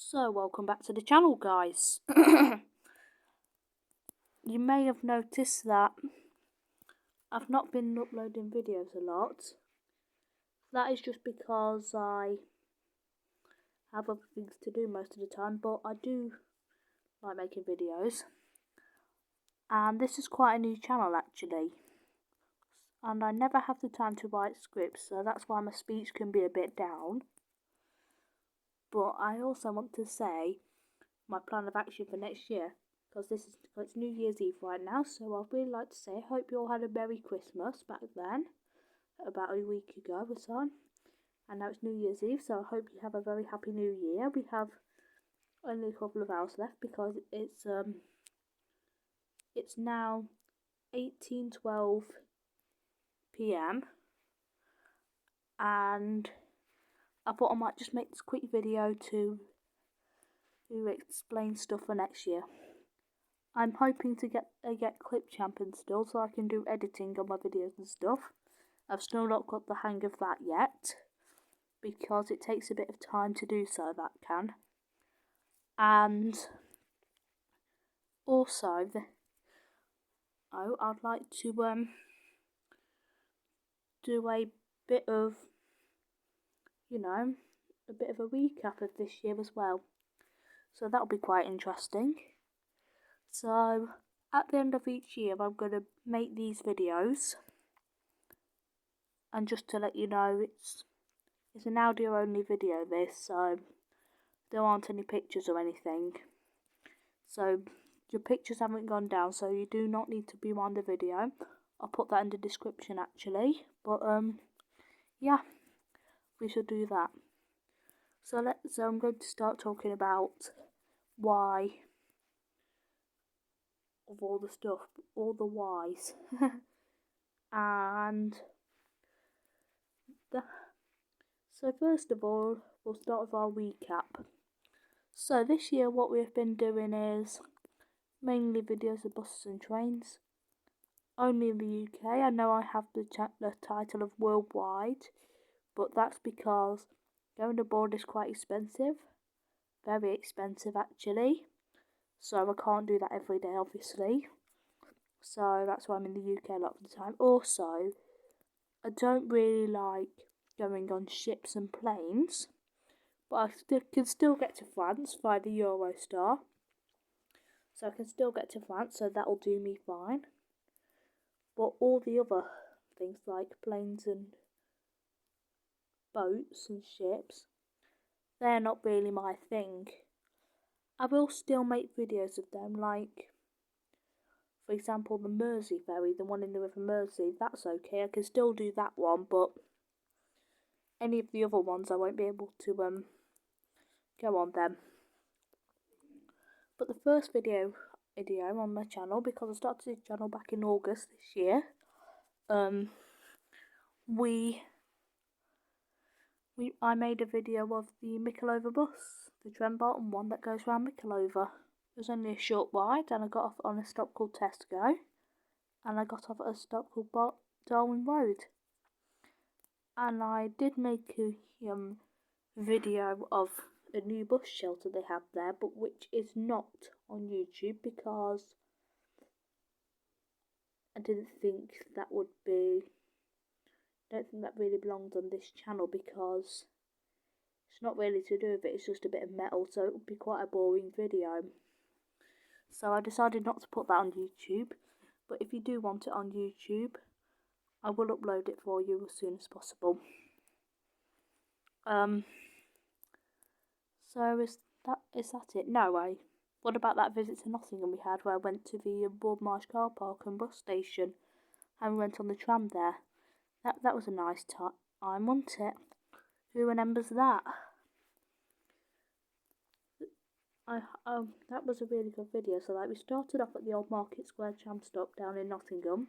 So, welcome back to the channel, guys. You may have noticed that I've not been uploading videos a lot. That is just because I have other things to do most of the time, but I do like making videos. And this is quite a new channel, actually. And I never have the time to write scripts, so that's why my speech can be a bit down. But I also want to say my plan of action for next year, because it's New Year's Eve right now, so I'd really like to say I hope you all had a Merry Christmas back then, about a week ago or so, and now it's New Year's Eve, so I hope you have a very happy New Year. We have only a couple of hours left because it's now 18:12 p.m. and I thought I might just make this quick video to explain stuff for next year. I'm hoping to get Clipchamp installed so I can do editing on my videos and stuff. I've still not got the hang of that yet, because it takes a bit of time to do so, that can. And also, I'd like to do a bit of, a bit of a recap of this year as well. So that'll be quite interesting. So, at the end of each year, I'm going to make these videos. And just to let you know, it's an audio only video, this, so there aren't any pictures or anything. So your pictures haven't gone down, so you do not need to be on the video. I'll put that in the description actually. But yeah, we should do that. So I'm going to start talking about why of all the stuff, all the whys. And so first of all, we'll start with our recap. So this year what we've been doing is mainly videos of buses and trains. Only in the UK. I know I have the title of worldwide, but that's because going abroad is quite expensive. Very expensive actually. So I can't do that every day obviously. So that's why I'm in the UK a lot of the time. Also, I don't really like going on ships and planes, but I can still get to France via the Eurostar. So I can still get to France, so that'll do me fine. But all the other things like planes and boats and ships, they're not really my thing. I will still make videos of them, like, for example, the Mersey ferry, the one in the River Mersey, that's okay, I can still do that one, but any of the other ones I won't be able to go on them. But the first video on my channel, because I started this channel back in August this year, I made a video of the Mickleover bus, the Trenbolton one that goes round Mickleover. It was only a short ride, and I got off on a stop called Tesco, and I got off at a stop called Darwin Road. And I did make a video of a new bus shelter they have there, but which is not on YouTube because I didn't think that would be. I don't think that really belongs on this channel because it's not really to do with it, it's just a bit of metal, so it would be quite a boring video. So I decided not to put that on YouTube, but if you do want it on YouTube, I will upload it for you as soon as possible. So is that it? No, what about that visit to Nottingham we had, where I went to the Broadmarsh car park and bus station, and we went on the tram there? That was a nice time, wasn't it? Who remembers that? That was a really good video. So we started off at the Old Market Square tram stop down in Nottingham,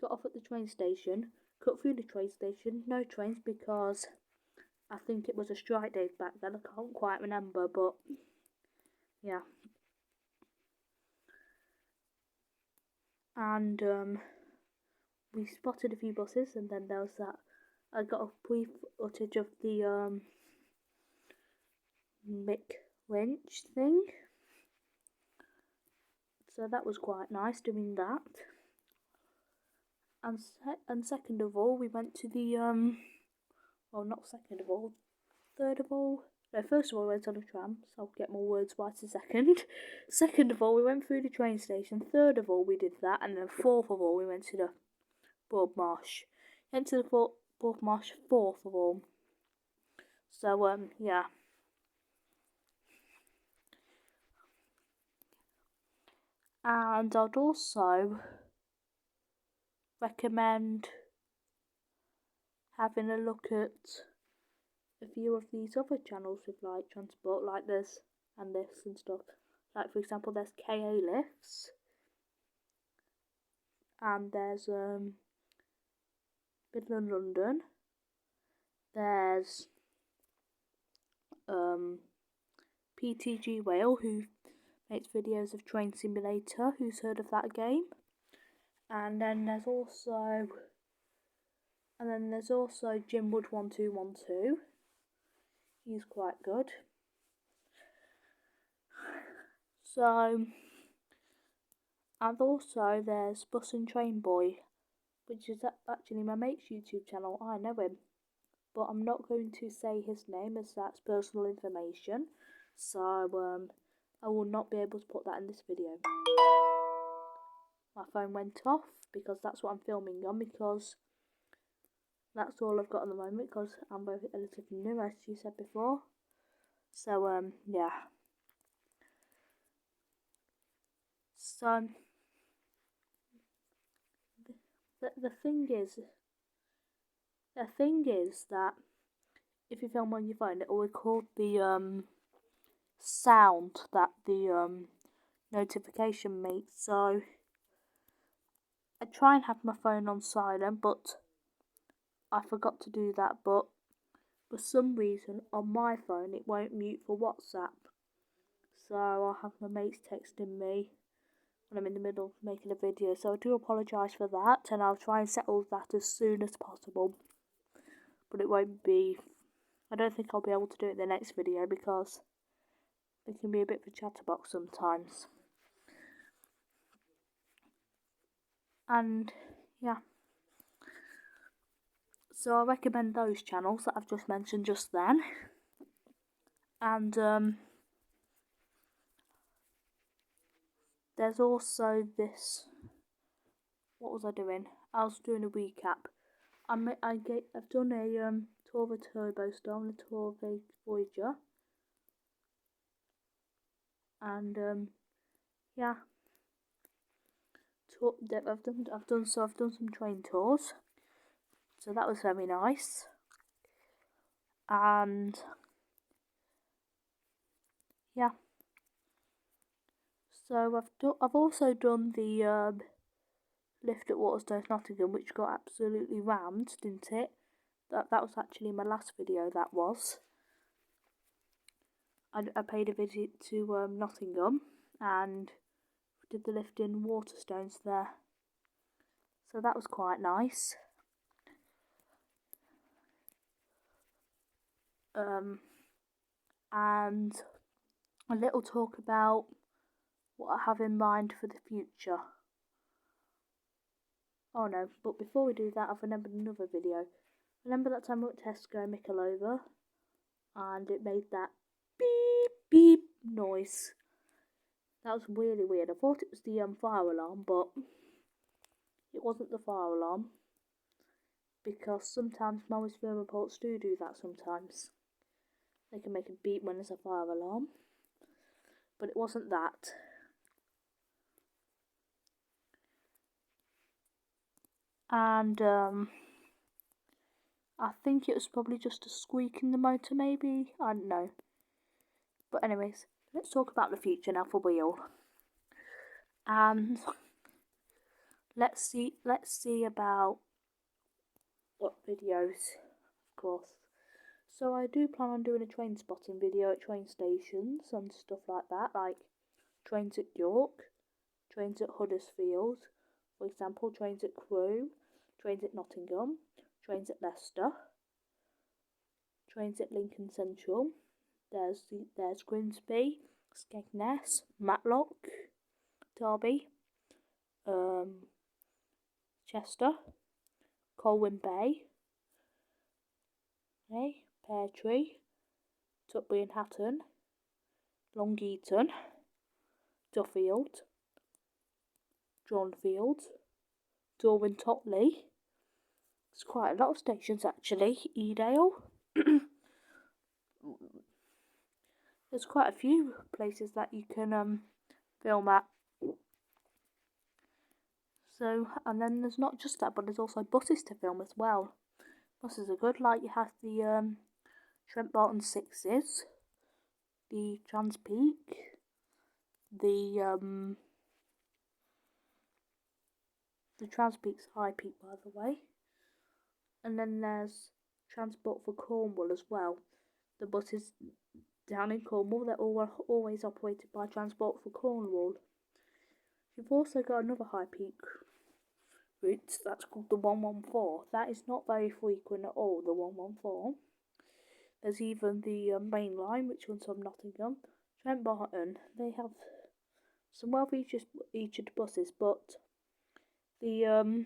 got off at the train station, cut through the train station, no trains because I think it was a strike day back then, I can't quite remember, but yeah. And we spotted a few buses, and then there was that. I got a brief footage of the winch thing. So that was quite nice doing that. And second of all, we went to the well, not second of all, third of all. No, first of all, we went on a tram, so I'll get more words right a second. Second of all, we went through the train station. Third of all, we did that. And then fourth of all, we went to the Bob Marsh. Went to the Bob Marsh fourth of all. So, yeah. And I'd also recommend having a look at a few of these other channels with like transport, like this and this and stuff. Like for example, there's KA Lifts, and there's Midland London. There's PTG Whale, who makes videos of Train Simulator. Who's heard of that game? And then there's also Jim Wood 1212. He's quite good. So, and also there's Bus and Train Boy, which is actually my mate's YouTube channel. I know him, but I'm not going to say his name as that's personal information. So, I will not be able to put that in this video. My phone went off because that's what I'm filming on, because that's all I've got at the moment, because I'm relatively new, as you said before. So, yeah. So, the thing is that if you film on your phone, it will record the sound that the notification makes. So I try and have my phone on silent, but I forgot to do that. But for some reason on my phone it won't mute for WhatsApp. So I'll have my mates texting me when I'm in the middle of making a video. So I do apologise for that, and I'll try and settle that as soon as possible. But it won't be, I don't think I'll be able to do it in the next video because it can be a bit of a chatterbox sometimes. And yeah, so I recommend those channels that I've just mentioned just then. And there's also this, what was I doing? I was doing a recap. I've done a tour of a Turbo Storm and a tour of a Voyager. And yeah, I've done some train tours, so that was very nice. And yeah, so I've also done the lift at Waterstones Nottingham, which got absolutely rammed, didn't it? That was actually my last video. That was. I paid a visit to Nottingham and did the lift in Waterstones there. So that was quite nice. And a little talk about what I have in mind for the future. Oh no, but before we do that, I've remembered another video. Remember that time we went to Tesco Michelover and it made that beep beep noise? That was really weird. I thought it was the fire alarm, but it wasn't the fire alarm, because sometimes Mum's film reports do that sometimes. They can make a beep when there's a fire alarm, but it wasn't that. And I think it was probably just a squeak in the motor, maybe. I don't know. But anyways, let's talk about the future now for Wheel. And let's see about what videos, of course. So I do plan on doing a train spotting video at train stations and stuff like that, like trains at York, trains at Huddersfield, for example, trains at Crewe, trains at Nottingham, trains at Leicester, trains at Lincoln Central, there's Grimsby, Skegness, Matlock, Derby, Chester, Colwyn Bay, Pear Tree, Tutbury and Hatton, Long Eaton, Duffield, Johnfield, Darwin Totley. There's quite a lot of stations actually. Edale. There's quite a few places that you can film at. So, and then there's not just that, but there's also buses to film as well. Buses are good. Like you have the Trent Barton Sixes, the Transpeak, the Transpeak's High Peak, by the way. And then there's Transport for Cornwall as well. The buses down in Cornwall, they're always operated by Transport for Cornwall. You've also got another High Peak route that's called the 114. That is not very frequent at all, the 114. There's even the main line, which runs from Nottingham. Trent Barton, they have some well-featured buses, but the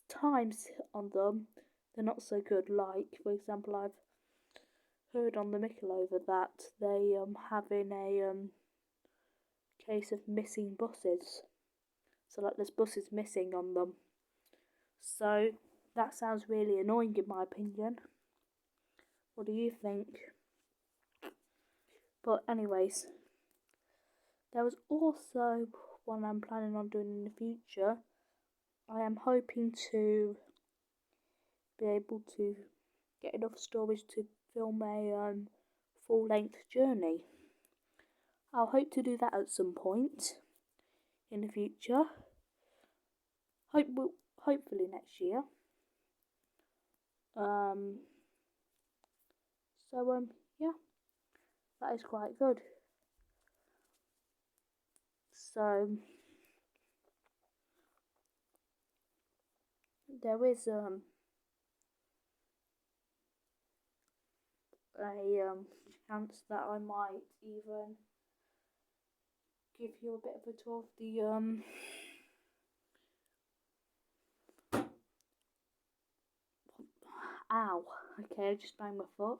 times on them, they're not so good. Like, for example, I've heard on the Mickleover that they having a case of missing buses. So like there's buses missing on them. So that sounds really annoying in my opinion. What do you think? But anyways, there was also one I'm planning on doing in the future. I am hoping to be able to get enough storage to film a full-length journey. I'll hope to do that at some point in the future. Hopefully next year. Yeah, that is quite good. So there is a chance that I might even give you a bit of a tour of the ow, okay, I just banged my foot.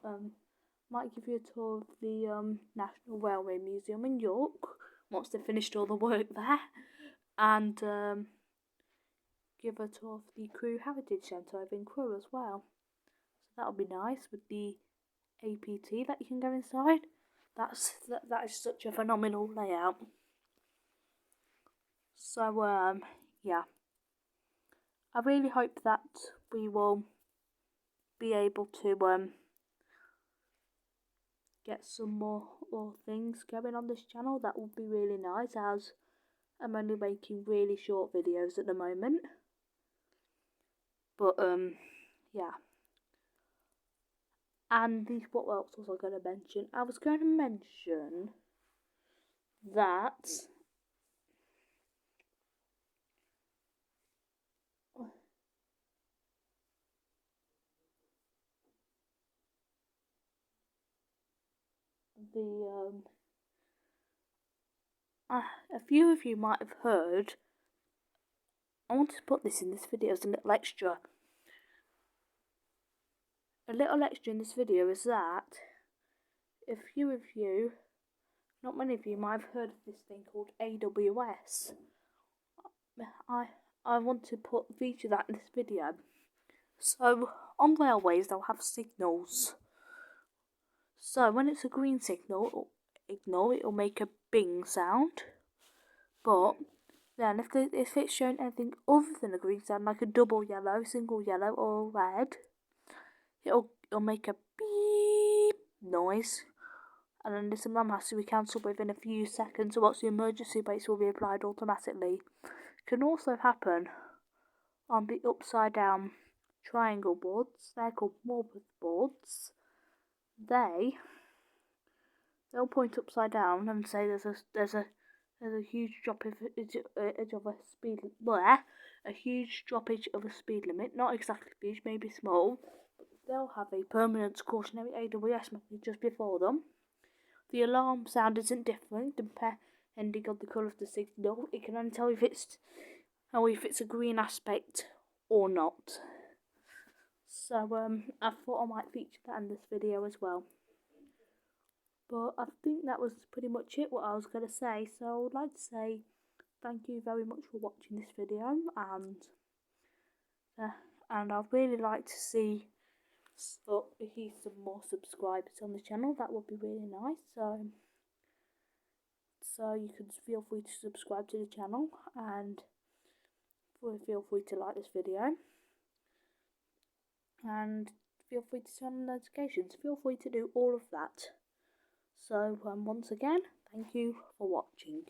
Might give you a tour of the National Railway Museum in York once they've finished all the work there, and give a tour of the Crewe Heritage Centre over in Crewe as well. So that'll be nice with the APT that you can go inside. That is such a phenomenal layout. So yeah, I really hope that we will be able to get some more things going on this channel. That would be really nice, as I'm only making really short videos at the moment. But yeah. And what else was I going to mention? I was going to mention that a few of you might have heard. I wanted to put this in this video as a little extra. A little extra in this video is that a few of you, not many of you, might have heard of this thing called AWS. I want to feature that in this video. So on railways they'll have signals. So when it's a green signal, it'll make a bing sound. But then if it's showing anything other than a green sound, like a double yellow, single yellow, or red, it'll make a beep noise. And then this alarm has to be cancelled within a few seconds, or else the emergency brakes will be applied automatically. It can also happen on the upside down triangle boards. They're called Morpeth boards. They'll point upside down and say there's a huge droppage of a speed limit. Not exactly huge, maybe small. they'll have a permanent cautionary AWS message just before them. The alarm sound isn't different depending on the colour of the signal. It can only tell if it's a green aspect or not. So I thought I might feature that in this video as well. But I think that was pretty much it what I was going to say. So I would like to say thank you very much for watching this video, and I'd really like to see some more subscribers on the channel. That would be really nice. So you can feel free to subscribe to the channel, and feel free to like this video, and feel free to turn on notifications. Feel free to do all of that. So once again, thank you for watching.